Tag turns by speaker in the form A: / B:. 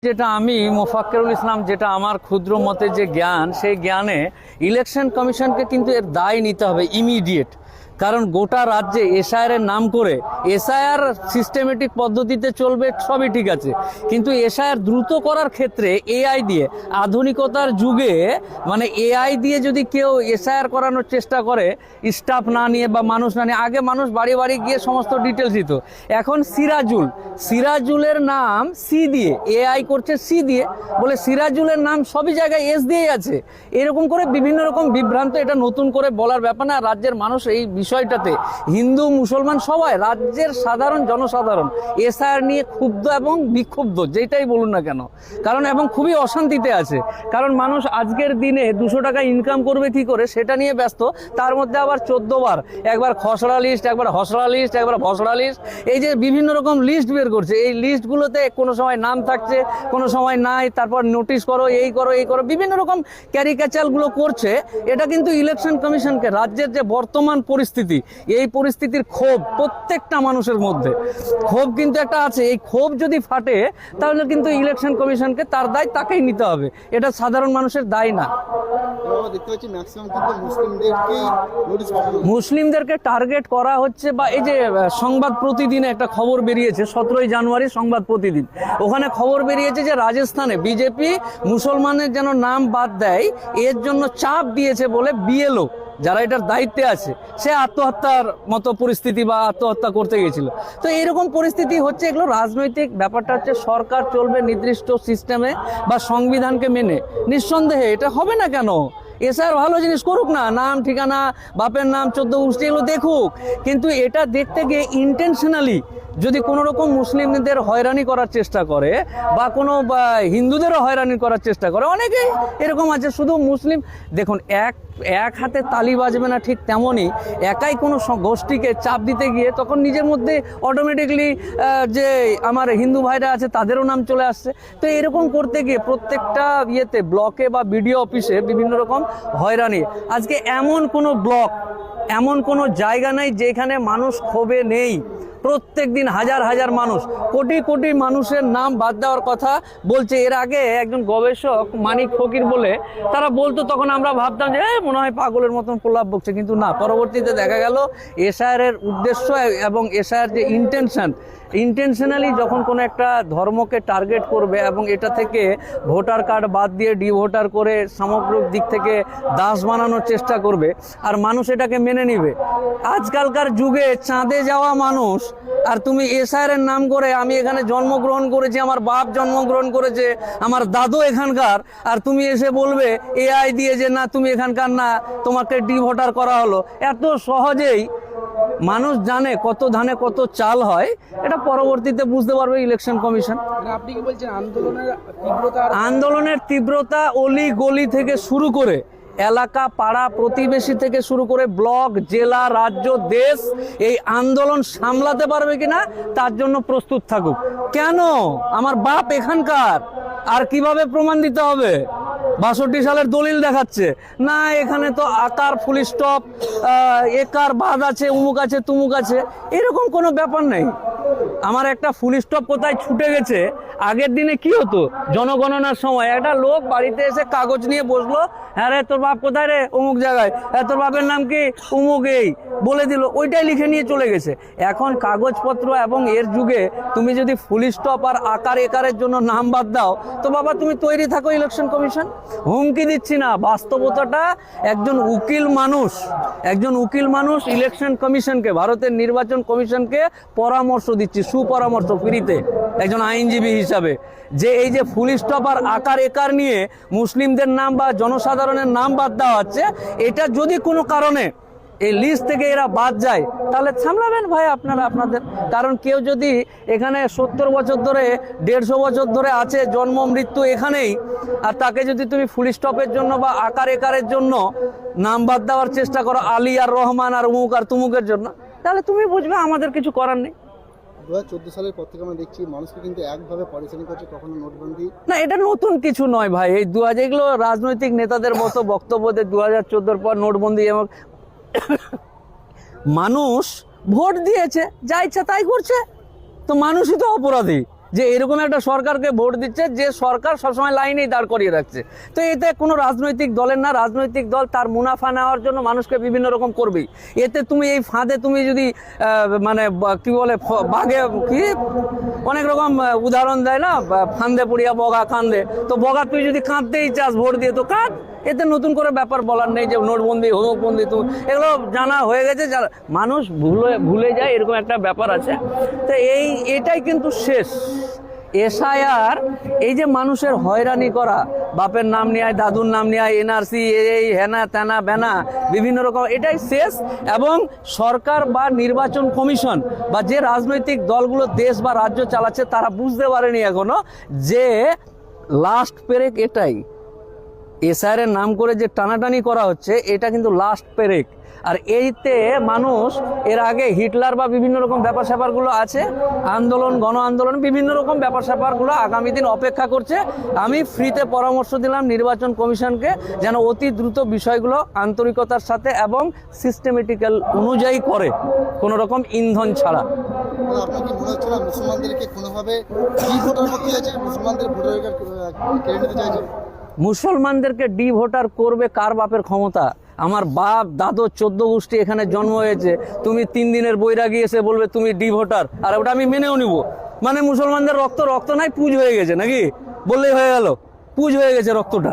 A: যেটা আমি মোফাক্কেরুল ইসলাম, যেটা আমার ক্ষুদ্র মতে যে জ্ঞান, সেই জ্ঞানে ইলেকশন কমিশনকে কিন্তু এর দায় নিতে হবে ইমিডিয়েট। কারণ গোটা রাজ্যে এসআইআর এর নাম করে, এসআইআর সিস্টেমেটিক পদ্ধতিতে চলবে, সবই ঠিক আছে, কিন্তু এসআইআর দ্রুত করার ক্ষেত্রে এআই দিয়ে, আধুনিকতার যুগে মানে এআই দিয়ে যদি কেউ এসআইআর করানোর চেষ্টা করে, স্টাফ না নিয়ে বা মানুষ না নিয়ে, আগে মানুষ বাড়ি বাড়ি গিয়ে সমস্ত ডিটেলস দিত, এখন সিরাজুলের নাম সি দিয়ে, এআই করছে সি দিয়ে, বলে সিরাজুলের নাম সবই জায়গায় এস দিয়েই আছে। এরকম করে বিভিন্ন রকম বিভ্রান্ত, এটা নতুন করে বলার ব্যাপার না। রাজ্যের মানুষ এই বিষয়টাতে, হিন্দু মুসলমান সবাই, রাজ্যের সাধারণ জনসাধারণ এসআইআর নিয়ে ক্ষুব্ধ এবং বিক্ষুব্ধ, যেটাই বলুন না কেন, কারণ এবং খুবই অশান্তিতে আছে। কারণ মানুষ আজকের দিনে 200 টাকা ইনকাম করবে কি করে সেটা নিয়ে ব্যস্ত, তার মধ্যে আবার 14 বার, একবার খসড়া লিস্ট, একবার হসড়া লিস্ট, একবার ভসড়া লিস্ট, এই যে বিভিন্ন রকম লিস্ট বের করছে। এই লিস্টগুলোতে কোনো সময় নাম থাকছে, কোনো সময় নাই, তারপর নোটিশ করো, এই করো, এই করো, বিভিন্ন রকম ক্যারিকেচারগুলো করছে। এটা কিন্তু ইলেকশন কমিশনকে, রাজ্যের যে বর্তমান পরিস্থিতি, এই পরিস্থিতির ক্ষোভ প্রত্যেকটা মানুষের মধ্যে, ক্ষোভ কিন্তু একটা আছে, এই ক্ষোভ যদি ফাটে তাহলে কিন্তু ইলেকশন কমিশনকে তার দায় তাকেই নিতে হবে, এটা সাধারণ মানুষের দায় না। মুসলিমদেরকে টার্গেট করা হচ্ছে, বা এই যে সংবাদ প্রতিদিনে একটা খবর বেরিয়েছে, 17 জানুয়ারি সংবাদ প্রতিদিন, ওখানে খবর বেরিয়েছে যে রাজস্থানে বিজেপি মুসলমানের যেন নাম বাদ দেয়, এর জন্য চাপ দিয়েছে বলে বিএলও যারা এটার দায়িত্বে আছে, সে আত্মহত্যার মতো পরিস্থিতি বা আত্মহত্যা করতে গেছিল। তো এরকম পরিস্থিতি হচ্ছে, এগুলো রাজনৈতিক ব্যাপারটা হচ্ছে, সরকার চলবে নির্দিষ্ট সিস্টেমে বা সংবিধানকে মেনে, নিঃসন্দেহে এটা হবে না কেন। এসআর ভালো জিনিস করুক না, নাম ঠিকানা, বাপের নাম, 14 গোষ্ঠী, এগুলো দেখুক, কিন্তু এটা দেখতে গিয়ে ইন্টেনশনালি যদি কোনো রকম মুসলিমদের হয়রানি করার চেষ্টা করে বা কোনো হিন্দুদেরও হয়রানি করার চেষ্টা করে, অনেকেই এরকম আছে। শুধু মুসলিম, দেখুন, এক হাতে তালি বাজবে না, ঠিক তেমনই একাই কোনো গোষ্ঠীকে চাপ দিতে গিয়ে তখন নিজের মধ্যে অটোমেটিকলি যে আমার হিন্দু ভাইরা আছে তাদেরও নাম চলে আসছে। তো এরকম করতে গিয়ে প্রত্যেকটা ইয়েতে, ব্লকে বা বিডিও অফিসে বিভিন্ন রকম হয়রানি। আজকে এমন কোনো ব্লক, এমন কোনো জায়গা নেই যেখানে মানুষ ক্ষোভে নেই। প্রত্যেক দিন হাজার হাজার মানুষ, কোটি কোটি মানুষের নাম বাদ দেওয়ার কথা বলছে। এর আগে একজন গবেষক মানিক ফকির বলে তারা বলতো, তখন আমরা ভাবতাম যে মনে হয় পাগলের মতন প্রলাপ বকছে, কিন্তু না, পরবর্তীতে দেখা গেল এসআইআর এর উদ্দেশ্য এবং এসআইআর যে ইন্টেনশনালি যখন কোনো একটা ধর্মকে টার্গেট করবে এবং এটা থেকে ভোটার কার্ড বাদ দিয়ে ডিভোটার করে সামগ্রিক দিক থেকে দাস বানানোর চেষ্টা করবে, আর মানুষ এটাকে মেনে নিবে। আজকালকার যুগে চাঁদে যাওয়া মানুষ, আর তুমি এসআইআর এর নাম করে, আমি এখানে জন্মগ্রহণ করেছি, আমার বাপ জন্মগ্রহণ করেছে, আমার দাদু এখানকার, আর তুমি এসে বলবে এআই দিয়ে যে না তুমি এখানকার না, তোমাকে ডিভোটার করা হলো। এত সহজেই মানুষ জানে কত ধানে কত চাল হয়, এটা পরবর্তীতে বুঝতে পারবে ইলেকশন কমিশন।
B: আপনি কি বলছেন
A: আন্দোলনের তীব্রতা অলি গলি থেকে শুরু করে, এলাকা, পাড়া, প্রতিবেশী থেকে শুরু করে ব্লক, জেলা, রাজ্য, দেশ, এই আন্দোলন সামলাতে পারবে কিনা তার জন্য প্রস্তুত থাকুক। কেন? আমার বাপ এখানকার, আর কিভাবে প্রমাণ দিতে হবে? 62 সালের দলিল দেখাচ্ছে না, এখানে তো আকার ফুল স্টপ, একার বাদ আছে, উমুক আছে, তুমুক আছে, এরকম কোনো ব্যাপার নেই। আমার একটা ফুল স্টপ কোথায় ছুটে গেছে, আগের দিনে কি হতো, জনগণনার সময় একটা লোক বাড়িতে এসে কাগজ নিয়ে বসলো, হ্যাঁ রে তোর বাপ কোথায় রে, অমুক জায়গায়, হ্যাঁ তোর বাপের নাম কি, অমুক, এই বলে দিল, ওইটাই লিখে নিয়ে চলে গেছে। এখন কাগজপত্র এবং এর যুগে তুমি যদি ফুল স্টপ আর আকার একারের জন্য নাম বাদ দাও, তো বাবা তুমি তৈরি থাকো ইলেকশন কমিশন। হুমকি দিচ্ছি না, বাস্তবতাটা। একজন উকিল মানুষ ইলেকশন কমিশনকে, ভারতের নির্বাচন কমিশনকে পরামর্শ দিচ্ছি, সুপরামর্শ ফ্রিতে, একজন আইনজীবী হিসাবে, যে এই যে ফুল স্টপ আর আকার একার নিয়ে মুসলিমদের নাম বা জনসাধারণের নাম বাদ দেওয়া হচ্ছে, এটা যদি কোনো কারণে এই লিস্ট থেকে এরা বাদ যায়, তাহলে সামলাবেন ভাই আপনারা আপনাদের। কারণ কেউ যদি এখানে 70 বছর ধরে, 150 বছর ধরে আছে, জন্ম মৃত্যু এখানেই, আর তাকে যদি তুমি ফুল স্টপের জন্য বা আকার একারের জন্য নাম বাদ দেওয়ার চেষ্টা করো, আলী আর রহমান আর উমুক আর তুমুকের জন্য, তাহলে তুমি বুঝবে আমাদের কিছু করার নেই।
B: 2014 সালের পর থেকে আমরা দেখছি মানুষকে কিন্তু একভাবে পরিচালনা করছে, কখনো নোটবন্দি
A: না, এটা নতুন কিছু নয় ভাই। এই এগুলো রাজনৈতিক নেতাদের মতো বক্তব্য যে 2014 পর নোটবন্দি, এবং মানুষ ভোট দিয়েছে, যা ইচ্ছা তাই করছে, তো মানুষই তো অপরাধী। যে এরকম একটা সরকারকে ভোট দিচ্ছে যে সরকার সবসময় লাইনেই দাঁড় করিয়ে রাখছে। তো এতে কোনো রাজনৈতিক দলের না, রাজনৈতিক দল তার মুনাফা নেওয়ার জন্য মানুষকে বিভিন্ন রকম করবেই। এতে তুমি এই ফাঁদে তুমি যদি মানে কি বলে বাঘে কি অনেক রকম উদাহরণ দেয় না, ফান্দে পড়িয়া বগা কান্দে, তো বগা তুই যদি কাঁদতেই চাস ভোট দিয়ে তো কাঁদ। এতে নতুন করে ব্যাপার বলার নেই যে নোটবন্দি হোমকবন্দি, তো এগুলো জানা হয়ে গেছে, মানুষ ভুলে যায়, এরকম একটা ব্যাপার আছে। তো এটাই কিন্তু শেষ। এসআইআর এই যে মানুষের হয়রানি করা, বাপের নাম নিয়ে দাদুর নাম নিয়ে এনআরসি এই হেনা তেনা বেনা বিভিন্ন রকম, এটাই শেষ। এবং সরকার বা নির্বাচন কমিশন বা যে রাজনৈতিক দলগুলো দেশ বা রাজ্য চালাচ্ছে তারা বুঝতে পারেনি এখনো যে লাস্ট পেরেক এটাই। এসআইআর এর নাম করে যে টানাটানি করা হচ্ছে এটা কিন্তু লাস্ট পেরেক। আর এইতে মানুষ এর আগে হিটলার বা বিভিন্ন রকম ব্যাপার স্যাপারগুলো আছে, আন্দোলন গণ আন্দোলন বিভিন্ন রকম ব্যাপার স্যাপারগুলো আগামী দিন অপেক্ষা করছে। আমি ফ্রিতে পরামর্শ দিলাম নির্বাচন কমিশনকে যেন অতি দ্রুত বিষয়গুলো আন্তরিকতার সাথে এবং সিস্টেমেটিক্যাল অনুযায়ী করে, কোনো রকম ইন্ধন ছাড়া।
B: আপনার কি মনে হচ্ছে না মুসলমানদেরকে কোনোভাবে কি ভোটার করতে চাইছে, মুসলমানদের ভোটাধিকার কেড়ে নিতে চাইছে?
A: মুসলমানদেরকে ডি ভোটার করবে কার বাপের ক্ষমতা? আমার বাপ দাদু 14 গোষ্ঠী এখানে জন্ম হয়েছে, তুমি 3 দিনের বৈরাগী এসে বলবে তুমি ডি ভোটার, আর ওটা আমি মেনেও নিব? মানে মুসলমানদের রক্ত নাই, পুজ হয়ে গেছে নাকি? বললেই হয়ে গেল, পুজ হয়ে গেছে রক্তটা।